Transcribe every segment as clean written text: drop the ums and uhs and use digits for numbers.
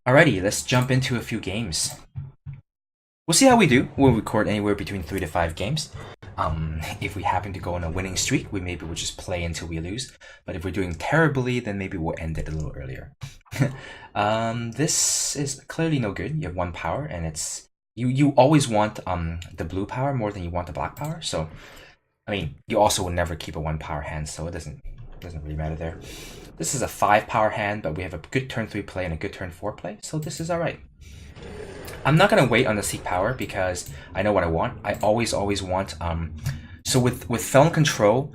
Alrighty, let's jump into a few games. We'll see how we do. We'll record anywhere between 3 to 5 games. If we happen to go on a winning streak, we maybe will just play until we lose. But if we're doing terribly, then maybe we'll end it a little earlier. This is clearly no good. You have 1 power, and it's you always want the blue power more than you want the black power. So, I mean, you also will never keep a 1 power hand, so it doesn't really matter there. This is a 5 power hand, but we have a good turn 3 play and a good turn 4 play, so this is alright. I'm not gonna wait on the seek power because I know what I want. I always want so with Felon Control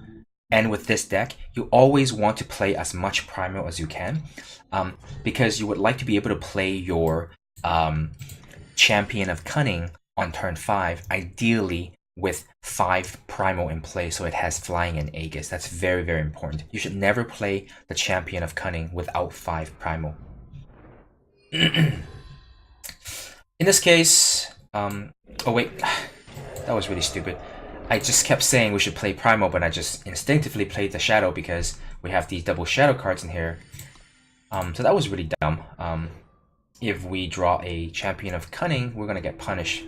and with this deck, you always want to play as much Primal as you can, because you would like to be able to play your Champion of Cunning on turn 5, ideally with 5 Primal in play, so it has Flying and Aegis. That's very, very important. You should never play the Champion of Cunning without 5 Primal. In this case, oh wait, that was really stupid. I just kept saying we should play Primal, but I just instinctively played the Shadow because we have these double Shadow cards in here. So that was really dumb. If we draw a Champion of Cunning, we're gonna get punished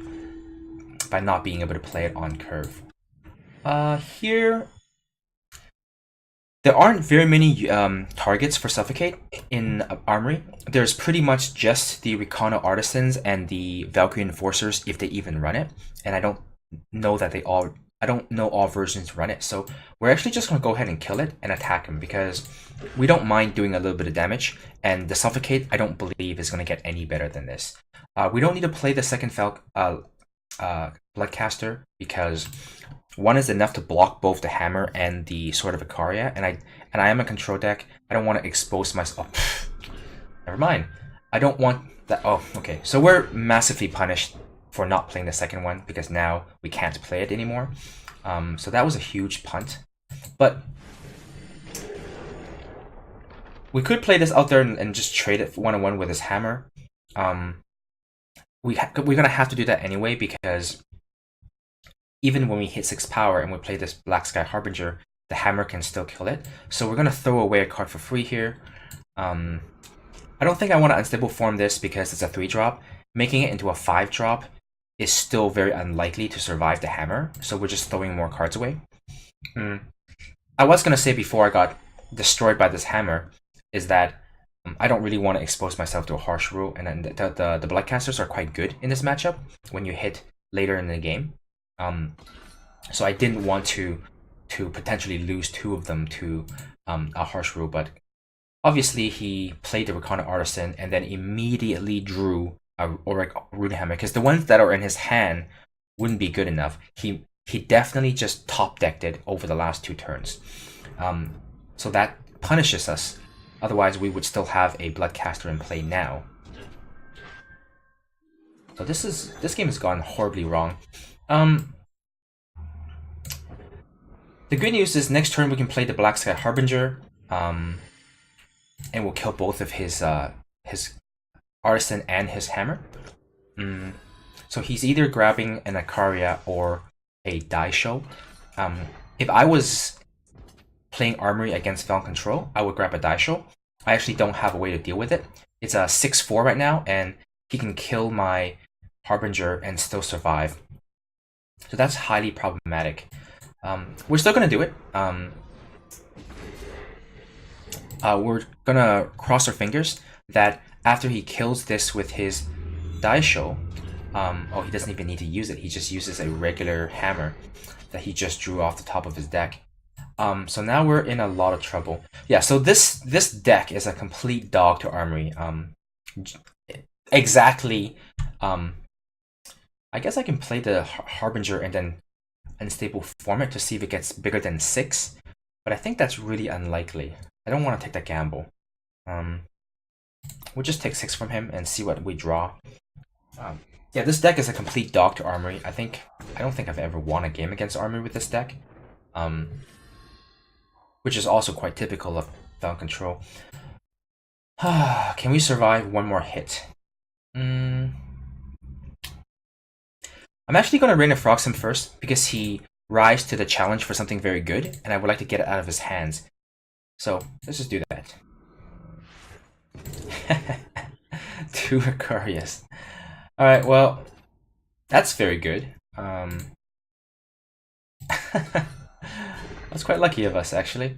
by not being able to play it on curve. Here, there aren't very many targets for Suffocate in Armory. There's pretty much just the Recana Artisans and the Valkyrie Enforcers if they even run it, and I don't know all versions run it, so we're actually just going to go ahead and kill it and attack him because we don't mind doing a little bit of damage, and the Suffocate I don't believe is going to get any better than this. We don't need to play the second Bloodcaster because 1 is enough to block both the hammer and the Sword of Ikaria, and I am a control deck. I don't want to expose myself. Oh, never mind. I don't want that. Oh, okay. So we're massively punished for not playing the second one because now we can't play it anymore. So that was a huge punt. But we could play this out there and just trade it 1-on-1 with his hammer. We're gonna have to do that anyway because even when we hit 6 power and we play this Black Sky Harbinger, the hammer can still kill it. So we're going to throw away a card for free here. I don't think I want to Unstable Form this because it's a 3-drop. Making it into a 5-drop is still very unlikely to survive the hammer, so we're just throwing more cards away. I was going to say before I got destroyed by this hammer is that I don't really want to expose myself to a harsh rule, and then the Bloodcasters are quite good in this matchup when you hit later in the game. So I didn't want to potentially lose 2 of them to a harsh rule, but obviously he played the Recana Artisan and then immediately drew a Auric Runehammer because the ones that are in his hand wouldn't be good enough. He definitely just top decked it over the last 2 turns. So that punishes us. Otherwise, we would still have a Bloodcaster in play now. So this game has gone horribly wrong. The good news is next turn we can play the Black Sky Harbinger, and we'll kill both of his Artisan and his hammer. So he's either grabbing an Ikaria or a Daisho. If I was playing Armory against Felon Control, I would grab a Daisho. I actually don't have a way to deal with it. It's a 6/4 right now, and he can kill my Harbinger and still survive. So that's highly problematic. We're still going to do it. We're going to cross our fingers that after he kills this with his Daisho, oh, he doesn't even need to use it. He just uses a regular hammer that he just drew off the top of his deck. So now we're in a lot of trouble. Yeah, so this deck is a complete dog to Armory. Exactly. I guess I can play the Harbinger and then Unstable Form it to see if it gets bigger than 6, but I think that's really unlikely. I don't want to take that gamble. We'll just take 6 from him and see what we draw. Yeah, this deck is a complete dog to Armory. I don't think I've ever won a game against Armory with this deck, which is also quite typical of Felon Control. Can we survive 1 more hit? I'm actually going to Rain of Frogs him first because he rise to the challenge for something very good, and I would like to get it out of his hands. So let's just do that. 2 Aquarius. Alright, well, that's very good. That's quite lucky of us, actually.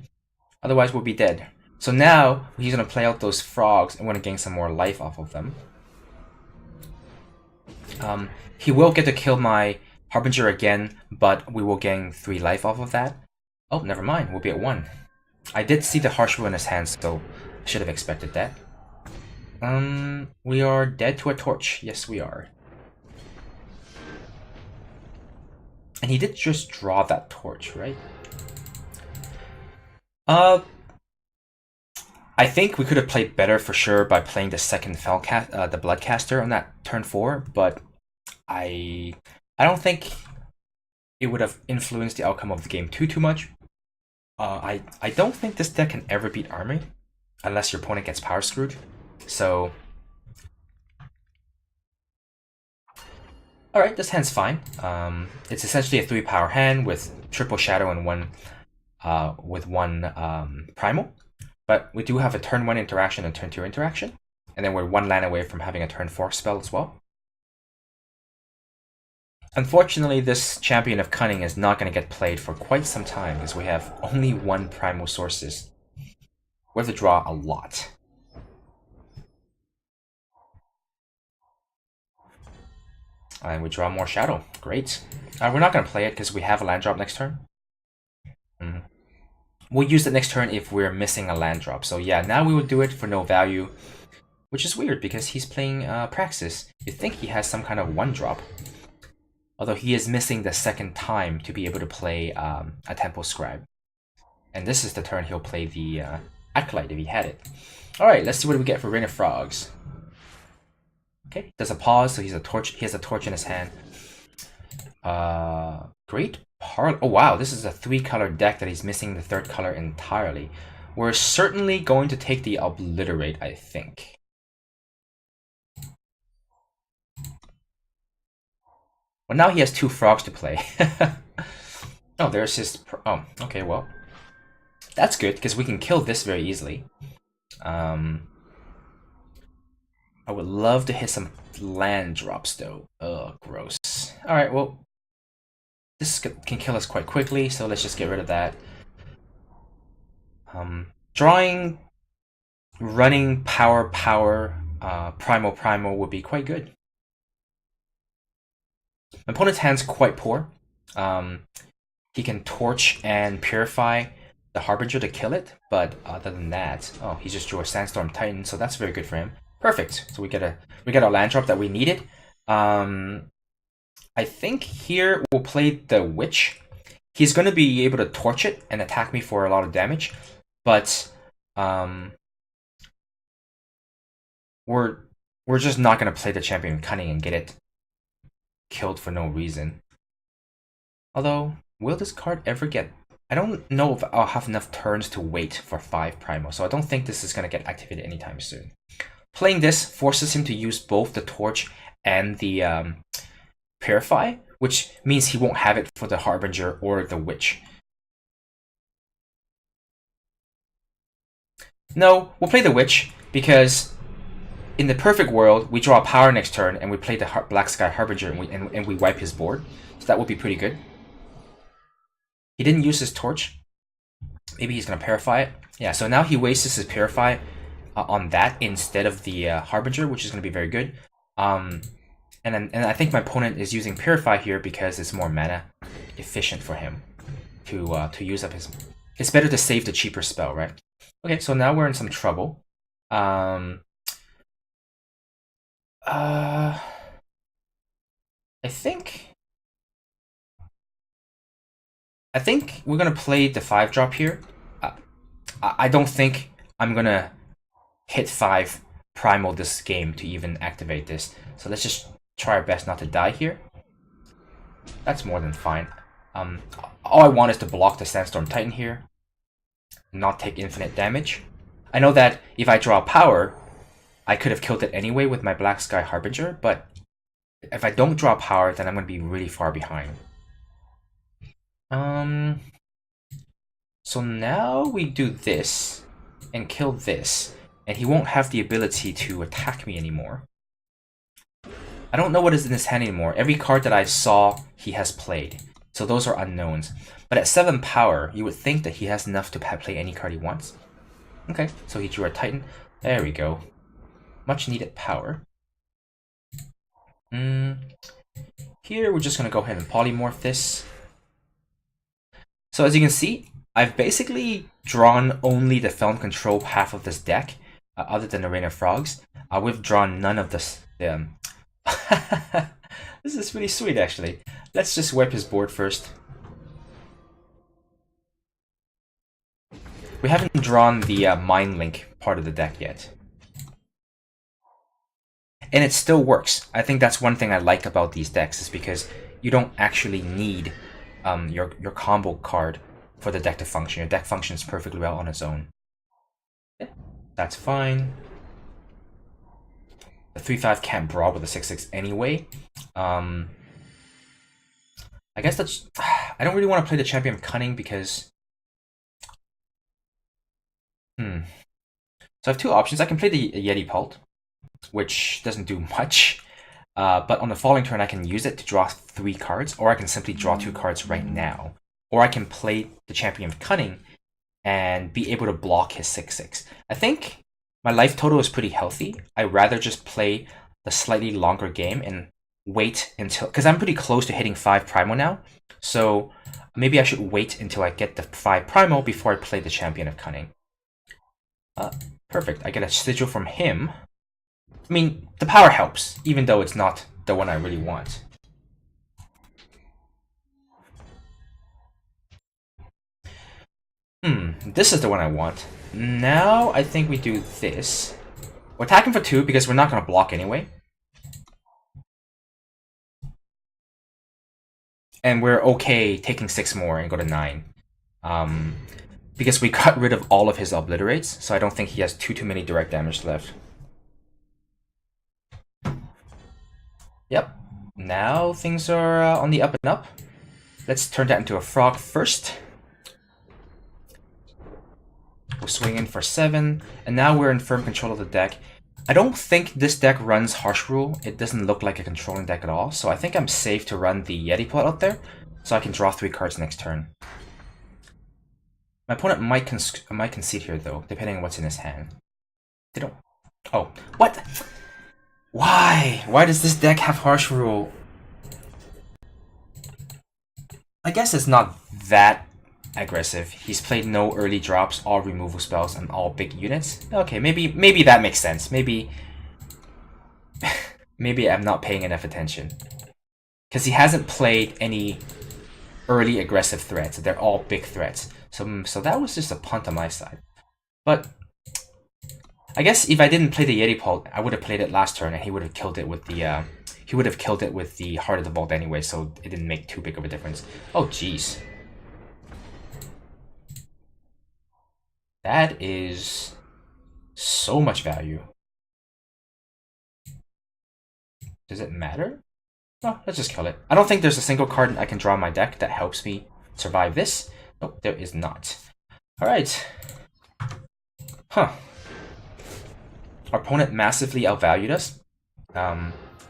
Otherwise, we'll be dead. So now, he's going to play out those frogs and want to gain some more life off of them. He will get to kill my Harbinger again, but we will gain 3 life off of that. Oh, never mind. We'll be at 1. I did see the Harsh Will in his hands, so I should have expected that. We are dead to a torch. Yes, we are. And he did just draw that torch, right? I think we could have played better for sure by playing the second the Bloodcaster on that turn 4, but I don't think it would have influenced the outcome of the game too much. I don't think this deck can ever beat Army, unless your opponent gets power screwed. So, alright, this hand's fine. It's essentially a 3 power hand with triple shadow and one primal. But we do have a turn 1 interaction and turn 2 interaction. And then we're 1 land away from having a turn 4 spell as well. Unfortunately, this Champion of Cunning is not going to get played for quite some time because we have only 1 primal sources. We have to draw a lot. And we draw more shadow. Great. We're not going to play it because we have a land drop next turn. We'll use it next turn if we're missing a land drop. So yeah, now we will do it for no value. Which is weird because he's playing Praxis. You'd think he has some kind of 1 drop. Although he is missing the second time to be able to play a Temple Scribe. And this is the turn he'll play the Acolyte if he had it. Alright, let's see what we get for Rain of Frogs. Okay, does a pause, so he has a torch in his hand. Great Parley. Oh wow, this is a 3-color deck that he's missing the 3rd color entirely. We're certainly going to take the Obliterate, I think. Well, now he has 2 frogs to play. Oh, there's his... Oh, okay, well. That's good, because we can kill this very easily. I would love to hit some land drops, though. Ugh, gross. Alright, well, this can kill us quite quickly, so let's just get rid of that. Drawing, running, power, primal would be quite good. My opponent's hand's quite poor. He can Torch and Purify the Harbinger to kill it, but other than that... Oh, he just drew a Sandstorm Titan, so that's very good for him. Perfect. So we get our land drop that we needed. I think here we'll play the Witch. He's going to be able to torch it and attack me for a lot of damage, but we're just not going to play the Champion Cunning and get it killed for no reason. Although, will this card ever get... I don't know if I'll have enough turns to wait for 5 Primal, so I don't think this is going to get activated anytime soon. Playing this forces him to use both the Torch and the Purify, which means he won't have it for the Harbinger or the Witch. No, we'll play the Witch, because in the perfect world, we draw a power next turn, and we play the Black Sky Harbinger, and we wipe his board. So that would be pretty good. He didn't use his Torch. Maybe he's going to Purify it. Yeah, so now he wastes his Purify on that instead of the Harbinger, which is going to be very good. And I think my opponent is using Purify here because it's more mana efficient for him to use up his... It's better to save the cheaper spell, right? Okay, so now we're in some trouble. I think we're gonna play the 5-drop here. I don't think I'm gonna hit 5 Primal this game to even activate this. So let's just try our best not to die here. That's more than fine. All I want is to block the Sandstorm Titan here, not take infinite damage. I know that if I draw power, I could have killed it anyway with my Black Sky Harbinger, but if I don't draw power, then I'm going to be really far behind. So now we do this and kill this, and he won't have the ability to attack me anymore. I don't know what is in his hand anymore. Every card that I saw, he has played. So those are unknowns. But at 7 power, you would think that he has enough to play any card he wants. Okay, so he drew a Titan. There we go. Much needed power. Here, we're just going to go ahead and polymorph this. So as you can see, I've basically drawn only the Felon Control half of this deck, other than the Rain of Frogs. We've drawn none of this. This is really sweet, actually. Let's just wipe his board first. We haven't drawn the Mind Link part of the deck yet. And it still works. I think that's one thing I like about these decks, is because you don't actually need your combo card for the deck to function. Your deck functions perfectly well on its own. Yeah, that's fine. The 3/5 can't brawl with a 6/6 anyway. I guess that's... I don't really want to play the Champion of Cunning because... So I have two options. I can play the Yeti Pult, which doesn't do much. But on the following turn, I can use it to draw 3 cards, or I can simply draw 2 cards right now. Or I can play the Champion of Cunning and be able to block his 6/6. I think my life total is pretty healthy. I'd rather just play the slightly longer game and wait until... Because I'm pretty close to hitting 5 Primal now. So maybe I should wait until I get the 5 Primal before I play the Champion of Cunning. Perfect. I get a sigil from him. I mean, the power helps, even though it's not the one I really want. This is the one I want. Now, I think we do this. We're attacking for 2 because we're not going to block anyway. And we're okay taking 6 more and go to 9. Because we got rid of all of his obliterates, so I don't think he has too many direct damage left. Yep. Now things are on the up and up. Let's turn that into a frog first. We'll swing in for 7, and now we're in firm control of the deck. I don't think this deck runs Harsh Rule. It doesn't look like a controlling deck at all, so I think I'm safe to run the Yeti plot out there, so I can draw 3 cards next turn. My opponent might concede here, though, depending on what's in his hand. They don't... Oh, what? Why? Why does this deck have Harsh Rule? I guess it's not that aggressive. He's played no early drops, all removal spells, and all big units. Okay, maybe that makes sense. Maybe I'm not paying enough attention. Because he hasn't played any early aggressive threats. They're all big threats. So that was just a punt on my side. But I guess if I didn't play the Yeti Pult, I would have played it last turn, and he would have killed it with the Heart of the Vault anyway. So it didn't make too big of a difference. Oh jeez, that is so much value. Does it matter? Oh, let's just kill it. I don't think there's a single card I can draw in my deck that helps me survive this. Nope, there is not. Alright. Huh. Our opponent massively outvalued us.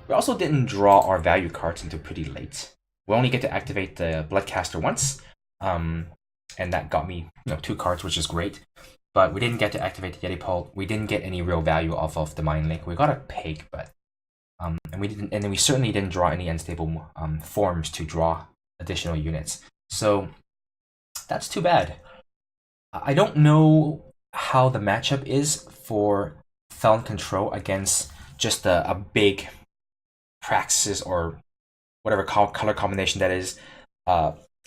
We also didn't draw our value cards until pretty late. We only get to activate the Bloodcaster once. And that got me 2 cards, which is great. But we didn't get to activate the Yeti Pult. We didn't get any real value off of the Mind Link. We got a pig, but and then we certainly didn't draw any unstable forms to draw additional units. So that's too bad. I don't know how the matchup is for Felon Control against just a big Praxis or whatever color combination that is.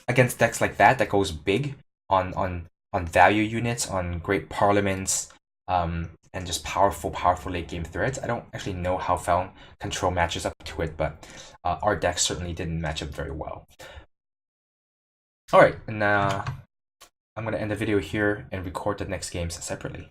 Against decks like that goes big on value units, on Great Parliaments, and just powerful late game threats. I don't actually know how Felon Control matches up to it, but our deck certainly didn't match up very well. Alright, and I'm going to end the video here and record the next games separately.